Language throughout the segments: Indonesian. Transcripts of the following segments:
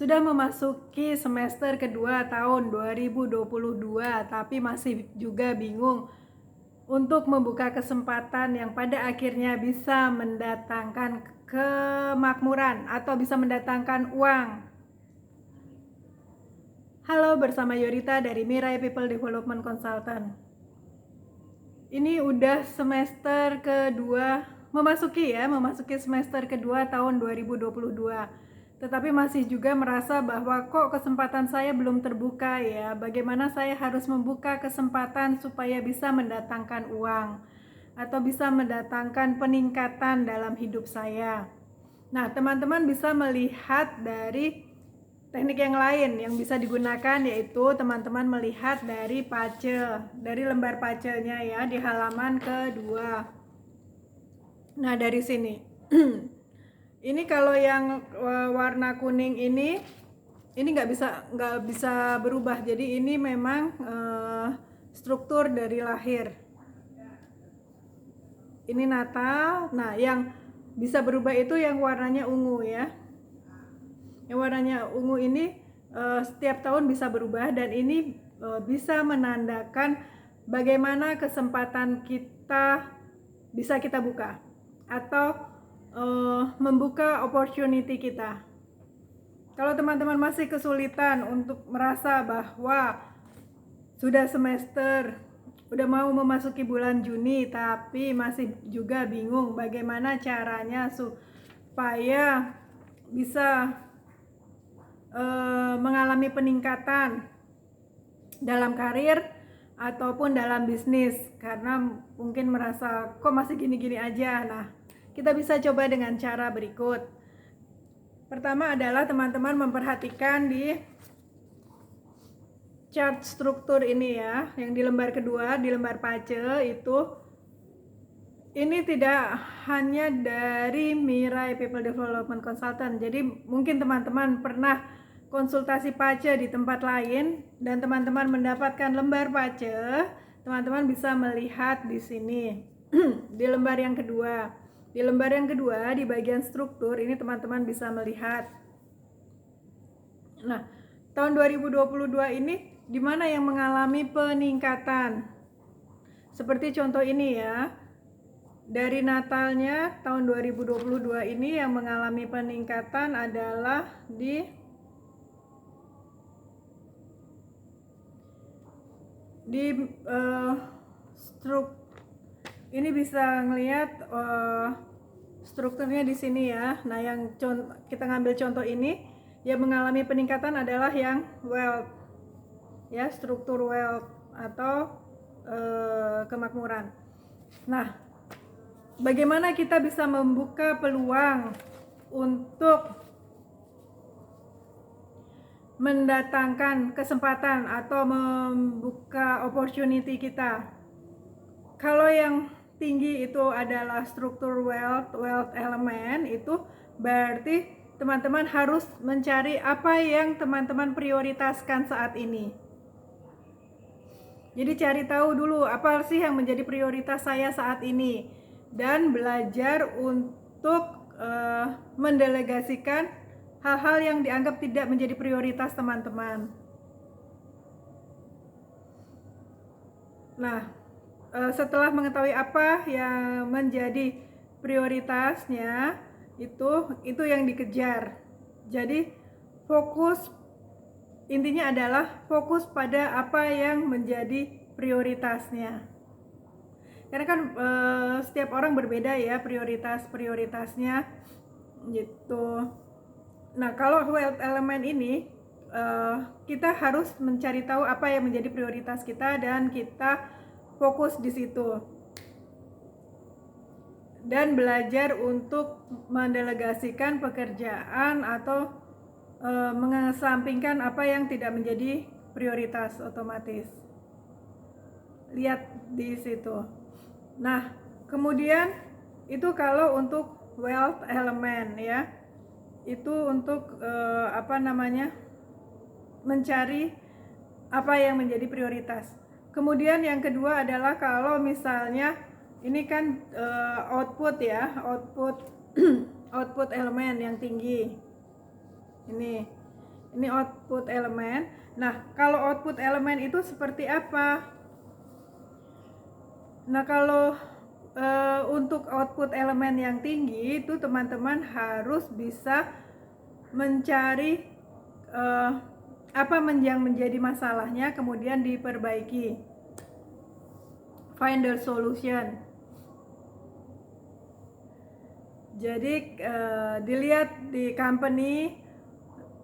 Sudah memasuki semester kedua tahun 2022, tapi masih juga bingung untuk membuka kesempatan yang pada akhirnya bisa mendatangkan kemakmuran atau bisa mendatangkan uang. Halo, bersama Yorita dari Mirai People Development Consultant. Ini udah semester kedua, memasuki semester kedua tahun 2022. Tetapi masih juga merasa bahwa kok kesempatan saya belum terbuka ya. Bagaimana saya harus membuka kesempatan supaya bisa mendatangkan uang atau bisa mendatangkan peningkatan dalam hidup saya. Nah, teman-teman bisa melihat dari teknik yang lain yang bisa digunakan, yaitu teman-teman melihat dari pacel, dari lembar pacelnya ya di halaman kedua. Nah, dari sini. Ini kalau yang warna kuning ini nggak bisa berubah. Jadi ini memang struktur dari lahir. Ini Natal. Nah, yang bisa berubah itu yang warnanya ungu ya. Yang warnanya ungu ini setiap tahun bisa berubah, dan ini bisa menandakan bagaimana kesempatan kita bisa kita buka atau membuka opportunity kita. Kalau teman-teman masih kesulitan untuk merasa bahwa sudah semester, udah mau memasuki bulan Juni, tapi masih juga bingung bagaimana caranya supaya bisa mengalami peningkatan dalam karir ataupun dalam bisnis, karena mungkin merasa kok masih gini-gini aja. Nah, kita bisa coba dengan cara berikut. Pertama adalah teman-teman memperhatikan di chart struktur ini ya, yang di lembar kedua, di lembar pace itu. Ini tidak hanya dari Mirai People Development Consultant. Jadi mungkin teman-teman pernah konsultasi pace di tempat lain dan teman-teman mendapatkan lembar pace, teman-teman bisa melihat di sini di lembar yang kedua. Di lembar yang kedua, di bagian struktur ini teman-teman bisa melihat. Nah, tahun 2022 ini di mana yang mengalami peningkatan? Seperti contoh ini ya. Dari Natalnya tahun 2022 ini yang mengalami peningkatan adalah di ini bisa ngelihat strukturnya di sini ya. Nah, yang kita ngambil contoh ini yang mengalami peningkatan adalah yang wealth ya, struktur wealth atau kemakmuran. Nah, bagaimana kita bisa membuka peluang untuk mendatangkan kesempatan atau membuka opportunity kita? Kalau yang tinggi itu adalah struktur wealth element, itu berarti teman-teman harus mencari apa yang teman-teman prioritaskan saat ini. Jadi cari tahu dulu apa sih yang menjadi prioritas saya saat ini, dan belajar untuk mendelegasikan hal-hal yang dianggap tidak menjadi prioritas teman-teman. Nah, setelah mengetahui apa yang menjadi prioritasnya, itu yang dikejar. Jadi intinya adalah fokus pada apa yang menjadi prioritasnya. Karena kan setiap orang berbeda ya prioritasnya gitu. Nah, kalau wealth element ini kita harus mencari tahu apa yang menjadi prioritas kita dan kita fokus di situ. Dan belajar untuk mendelegasikan pekerjaan atau mengesampingkan apa yang tidak menjadi prioritas otomatis. Lihat di situ. Nah, kemudian itu kalau untuk wealth element ya, itu untuk mencari apa yang menjadi prioritas. Kemudian yang kedua adalah kalau misalnya ini kan output output elemen yang tinggi ini. Ini output elemen. Nah, kalau output elemen itu seperti apa? Nah, kalau untuk output elemen yang tinggi itu teman-teman harus bisa mencari apa yang menjadi masalahnya, kemudian diperbaiki. Find the solution. Jadi dilihat di company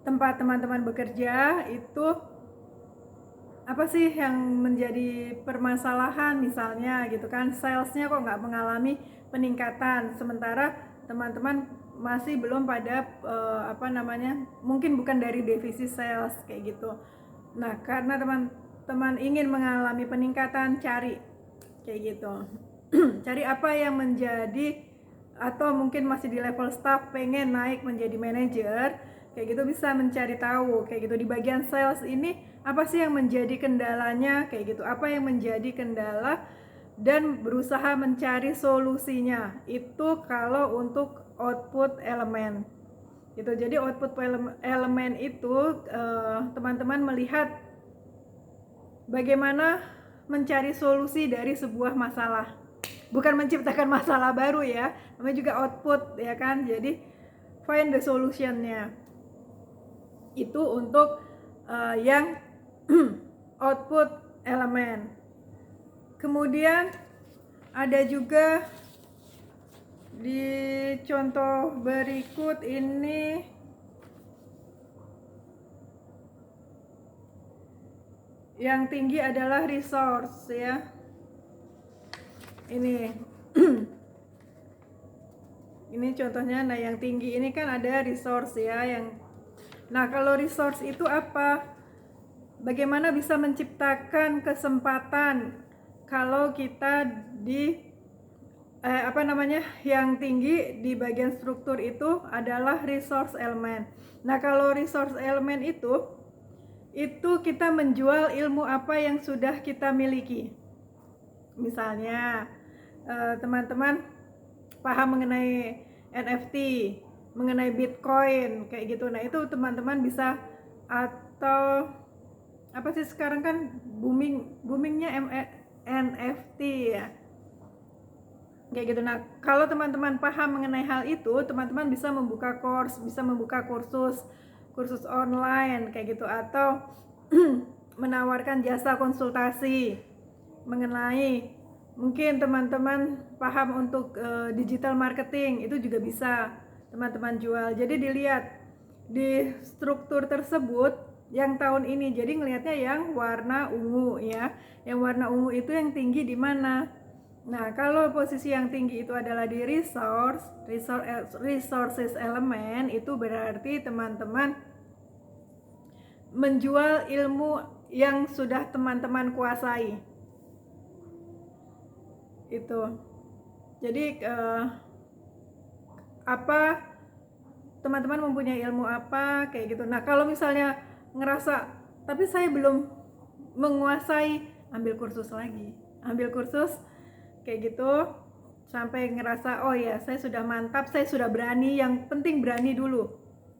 tempat teman-teman bekerja itu apa sih yang menjadi permasalahan, misalnya gitu kan, salesnya kok nggak mengalami peningkatan, sementara teman-teman masih belum pada mungkin bukan dari divisi sales kayak gitu. Nah, karena teman-teman ingin mengalami peningkatan, cari kayak gitu. Cari apa yang menjadi, atau mungkin masih di level staff pengen naik menjadi manajer kayak gitu, bisa mencari tahu kayak gitu di bagian sales ini apa sih yang menjadi kendalanya kayak gitu, apa yang menjadi kendala, dan berusaha mencari solusinya. Itu kalau untuk output elemen gitu. Jadi output elemen itu teman-teman melihat bagaimana mencari solusi dari sebuah masalah, bukan menciptakan masalah baru ya, namanya juga output ya kan. Jadi find the solutionnya itu untuk yang output elemen. Kemudian ada juga di contoh berikut ini yang tinggi adalah resource ya. Ini ini contohnya. Nah, yang tinggi ini kan ada resource ya, nah kalau resource itu apa? Bagaimana bisa menciptakan kesempatan kalau kita di yang tinggi di bagian struktur itu adalah resource element. Nah, kalau resource element itu kita menjual ilmu apa yang sudah kita miliki. Misalnya teman-teman paham mengenai NFT, mengenai Bitcoin kayak gitu. Nah, itu teman-teman bisa, atau apa sih sekarang kan boomingnya NFT ya kayak gitu. Nah, kalau teman-teman paham mengenai hal itu, teman-teman bisa membuka kursus online kayak gitu, atau menawarkan jasa konsultasi mengenai, mungkin teman-teman paham untuk digital marketing, itu juga bisa teman-teman jual. Jadi dilihat di struktur tersebut yang tahun ini, jadi ngelihatnya yang warna ungu ya, yang warna ungu itu yang tinggi di mana. Nah, kalau posisi yang tinggi itu adalah di resources elemen, itu berarti teman-teman menjual ilmu yang sudah teman-teman kuasai. Itu. Jadi apa teman-teman mempunyai ilmu apa kayak gitu. Nah, kalau misalnya ngerasa tapi saya belum menguasai, ambil kursus lagi. Ambil kursus kayak gitu sampai ngerasa oh ya, saya sudah mantap, saya sudah berani. Yang penting berani dulu.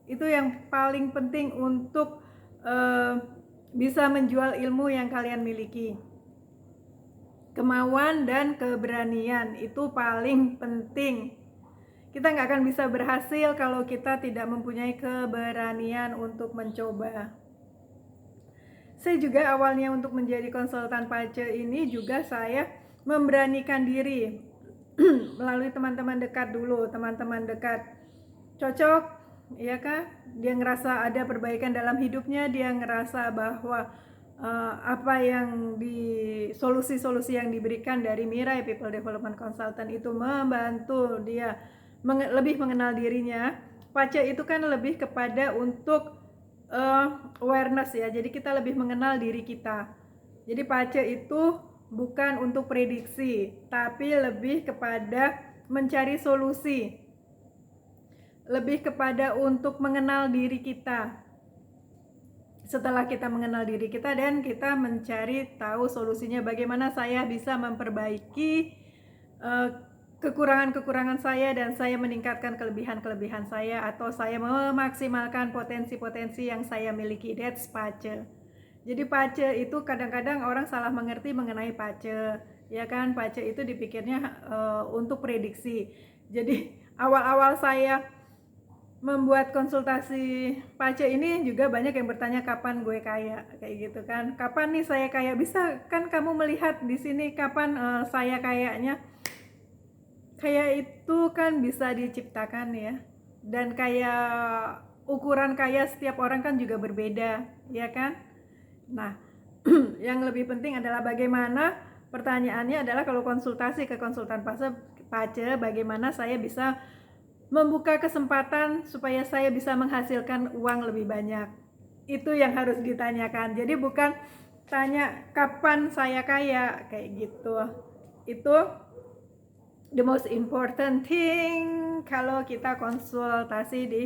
Itu yang paling penting untuk bisa menjual ilmu yang kalian miliki. Kemauan dan keberanian itu paling penting. Kita nggak akan bisa berhasil kalau kita tidak mempunyai keberanian untuk mencoba. Saya juga awalnya untuk menjadi konsultan PACE ini juga saya memberanikan diri melalui teman-teman dekat dulu, teman-teman dekat cocok, ya kan? Dia ngerasa ada perbaikan dalam hidupnya, dia ngerasa bahwa apa yang solusi-solusi yang diberikan dari Mirai People Development Consultant itu membantu dia lebih mengenal dirinya. PACE itu kan lebih kepada untuk awareness ya, jadi kita lebih mengenal diri kita. Jadi PACE itu bukan untuk prediksi, tapi lebih kepada mencari solusi, lebih kepada untuk mengenal diri kita. Setelah kita mengenal diri kita dan kita mencari tahu solusinya, bagaimana saya bisa memperbaiki kekurangan-kekurangan saya dan saya meningkatkan kelebihan-kelebihan saya, atau saya memaksimalkan potensi-potensi yang saya miliki. That's pace. Jadi pace itu kadang-kadang orang salah mengerti mengenai pace, ya kan? Pace itu dipikirnya untuk prediksi. Jadi awal-awal saya membuat konsultasi pace ini juga banyak yang bertanya kapan gue kaya, kayak gitu kan? Kapan nih saya kaya? Bisa kan kamu melihat di sini kapan saya kayanya? Kaya itu kan bisa diciptakan ya, dan kayak ukuran kaya setiap orang kan juga berbeda, ya kan? Nah, yang lebih penting adalah bagaimana, pertanyaannya adalah kalau konsultasi ke konsultan pace, bagaimana saya bisa membuka kesempatan supaya saya bisa menghasilkan uang lebih banyak. Itu yang harus ditanyakan. Jadi bukan tanya kapan saya kaya, kayak gitu. Itu the most important thing kalau kita konsultasi di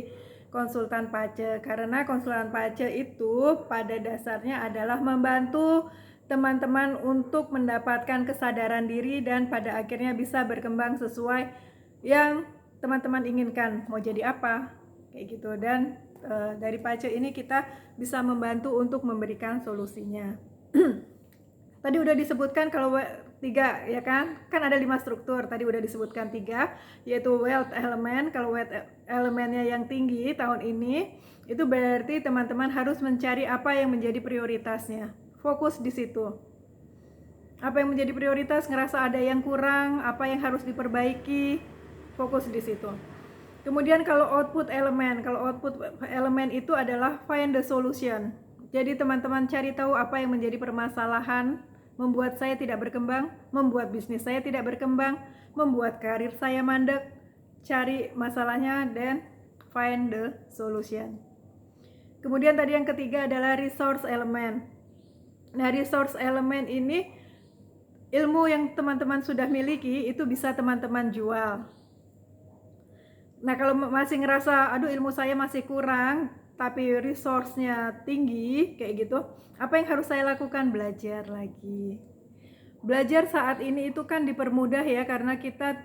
konsultan pace, karena konsultan pace itu pada dasarnya adalah membantu teman-teman untuk mendapatkan kesadaran diri dan pada akhirnya bisa berkembang sesuai yang teman-teman inginkan, mau jadi apa, kayak gitu. Dan dari pace ini kita bisa membantu untuk memberikan solusinya. Tadi udah disebutkan kalau 3 ya kan ada 5 struktur, tadi udah disebutkan 3, yaitu wealth element. Kalau wealth elemennya yang tinggi tahun ini, itu berarti teman-teman harus mencari apa yang menjadi prioritasnya, fokus di situ. Apa yang menjadi prioritas, ngerasa ada yang kurang, apa yang harus diperbaiki, fokus di situ. Kemudian kalau output elemen itu adalah find the solution. Jadi teman-teman cari tahu apa yang menjadi permasalahan membuat saya tidak berkembang, membuat bisnis saya tidak berkembang, membuat karir saya mandek. Cari masalahnya dan find the solution. Kemudian tadi yang ketiga adalah resource element. Nah, resource element ini ilmu yang teman-teman sudah miliki itu bisa teman-teman jual. Nah, kalau masih ngerasa aduh ilmu saya masih kurang tapi resource-nya tinggi kayak gitu, apa yang harus saya lakukan? Belajar lagi. Belajar saat ini itu kan dipermudah ya, karena kita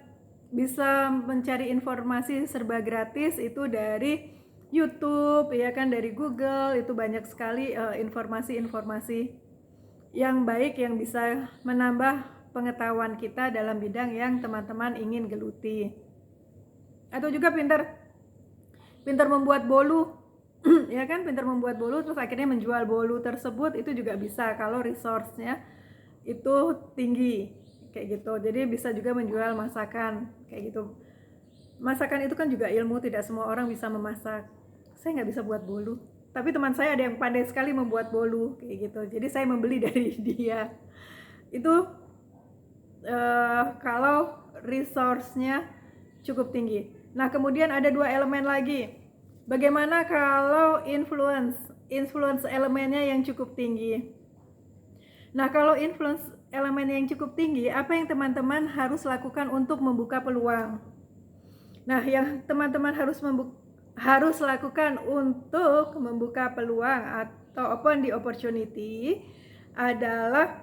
bisa mencari informasi serba gratis itu dari YouTube ya kan, dari Google. Itu banyak sekali informasi-informasi yang baik yang bisa menambah pengetahuan kita dalam bidang yang teman-teman ingin geluti. Atau juga pintar membuat bolu ya kan, pintar membuat bolu terus akhirnya menjual bolu tersebut, itu juga bisa kalau resource-nya itu tinggi kayak gitu. Jadi bisa juga menjual masakan kayak gitu. Masakan itu kan juga ilmu, tidak semua orang bisa memasak. Saya nggak bisa buat bolu, tapi teman saya ada yang pandai sekali membuat bolu kayak gitu, jadi saya membeli dari dia. Itu kalau resource-nya cukup tinggi. Nah, kemudian ada 2 elemen lagi. Bagaimana kalau influence elemennya yang cukup tinggi? Nah, kalau influence elemen yang cukup tinggi, apa yang teman-teman harus lakukan untuk membuka peluang? Nah, yang teman-teman harus lakukan untuk membuka peluang atau open the opportunity adalah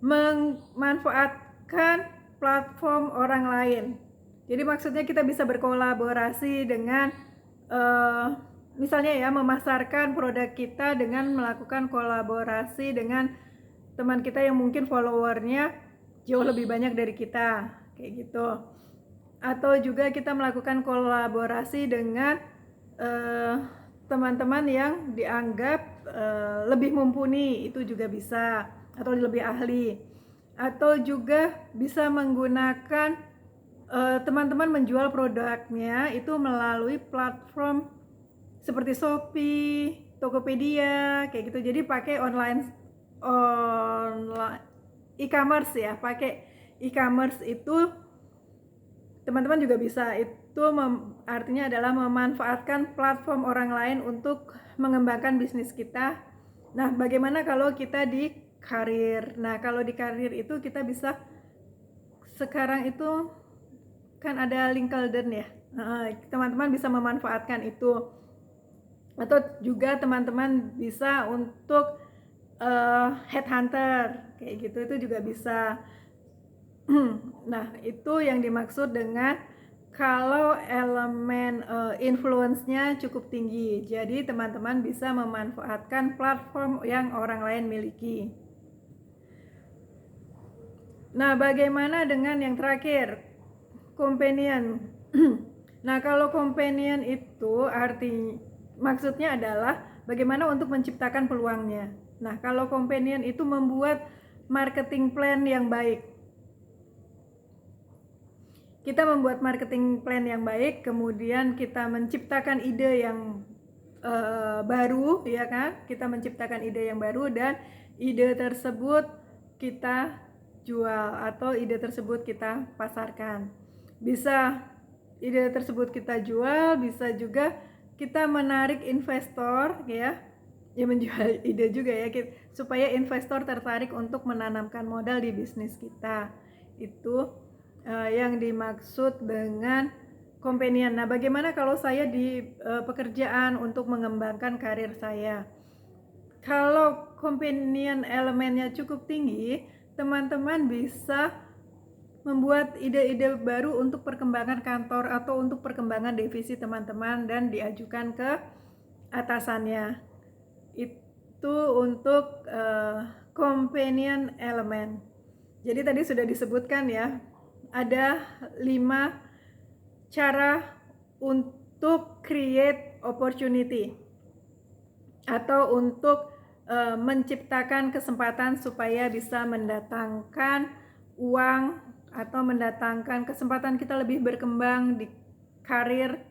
memanfaatkan platform orang lain. Jadi maksudnya kita bisa berkolaborasi dengan misalnya ya, memasarkan produk kita dengan melakukan kolaborasi dengan teman kita yang mungkin followernya jauh lebih banyak dari kita kayak gitu. Atau juga kita melakukan kolaborasi dengan teman-teman yang dianggap lebih mumpuni, itu juga bisa, atau lebih ahli. Atau juga bisa menggunakan teman-teman menjual produknya itu melalui platform seperti Shopee, Tokopedia kayak gitu. Jadi pakai online e-commerce ya, pakai e-commerce itu teman-teman juga bisa. Itu artinya adalah memanfaatkan platform orang lain untuk mengembangkan bisnis kita. Nah, bagaimana kalau kita di karir? Nah, kalau di karir itu kita bisa, sekarang itu kan ada LinkedIn ya, teman-teman bisa memanfaatkan itu. Atau juga teman-teman bisa untuk headhunter kayak gitu, itu juga bisa. Nah, itu yang dimaksud dengan kalau elemen influence-nya cukup tinggi. Jadi teman-teman bisa memanfaatkan platform yang orang lain miliki. Nah, bagaimana dengan yang terakhir? Companion. Nah, kalau companion itu maksudnya adalah bagaimana untuk menciptakan peluangnya. Nah, kalau companion itu membuat marketing plan yang baik. Kita membuat marketing plan yang baik, kemudian kita menciptakan ide yang baru, ya kan? Kita menciptakan ide yang baru dan ide tersebut kita jual atau ide tersebut kita pasarkan. Bisa ide tersebut kita jual, bisa juga kita menarik investor, ya menjual ide juga ya, supaya investor tertarik untuk menanamkan modal di bisnis kita. Itu yang dimaksud dengan companion. Nah, bagaimana kalau saya di pekerjaan untuk mengembangkan karir saya? Kalau companion elemennya cukup tinggi, teman-teman bisa membuat ide-ide baru untuk perkembangan kantor atau untuk perkembangan divisi teman-teman dan diajukan ke atasannya. Itu untuk companion element. Jadi tadi sudah disebutkan ya, ada 5 cara untuk create opportunity atau untuk menciptakan kesempatan supaya bisa mendatangkan uang atau mendatangkan kesempatan kita lebih berkembang di karir.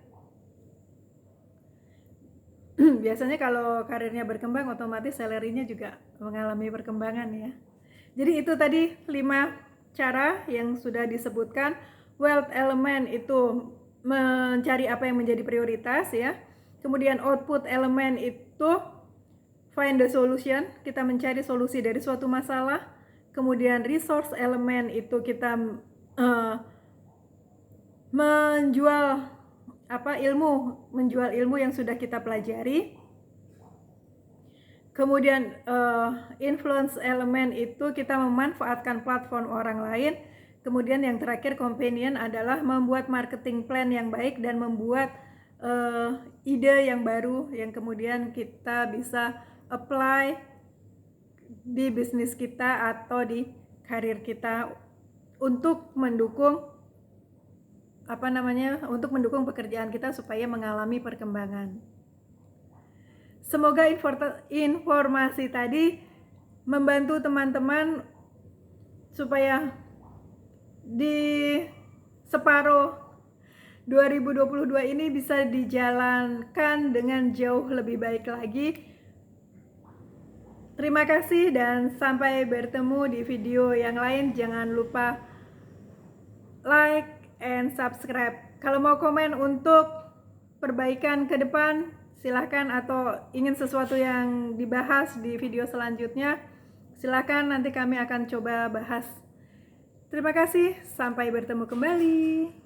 Biasanya kalau karirnya berkembang, otomatis salary-nya juga mengalami perkembangan ya. Jadi itu tadi 5 cara yang sudah disebutkan. Wealth element itu mencari apa yang menjadi prioritas ya. Kemudian output element itu find the solution, kita mencari solusi dari suatu masalah. Kemudian resource element itu kita menjual ilmu yang sudah kita pelajari. Kemudian influence element itu kita memanfaatkan platform orang lain. Kemudian yang terakhir companion adalah membuat marketing plan yang baik dan membuat ide yang baru yang kemudian kita bisa apply di bisnis kita atau di karir kita untuk mendukung pekerjaan kita supaya mengalami perkembangan. Semoga informasi tadi membantu teman-teman supaya di separuh 2022 ini bisa dijalankan dengan jauh lebih baik lagi. Terima kasih dan sampai bertemu di video yang lain. Jangan lupa like and subscribe. Kalau mau komen untuk perbaikan ke depan, silahkan, atau ingin sesuatu yang dibahas di video selanjutnya, silahkan, nanti kami akan coba bahas. Terima kasih, sampai bertemu kembali.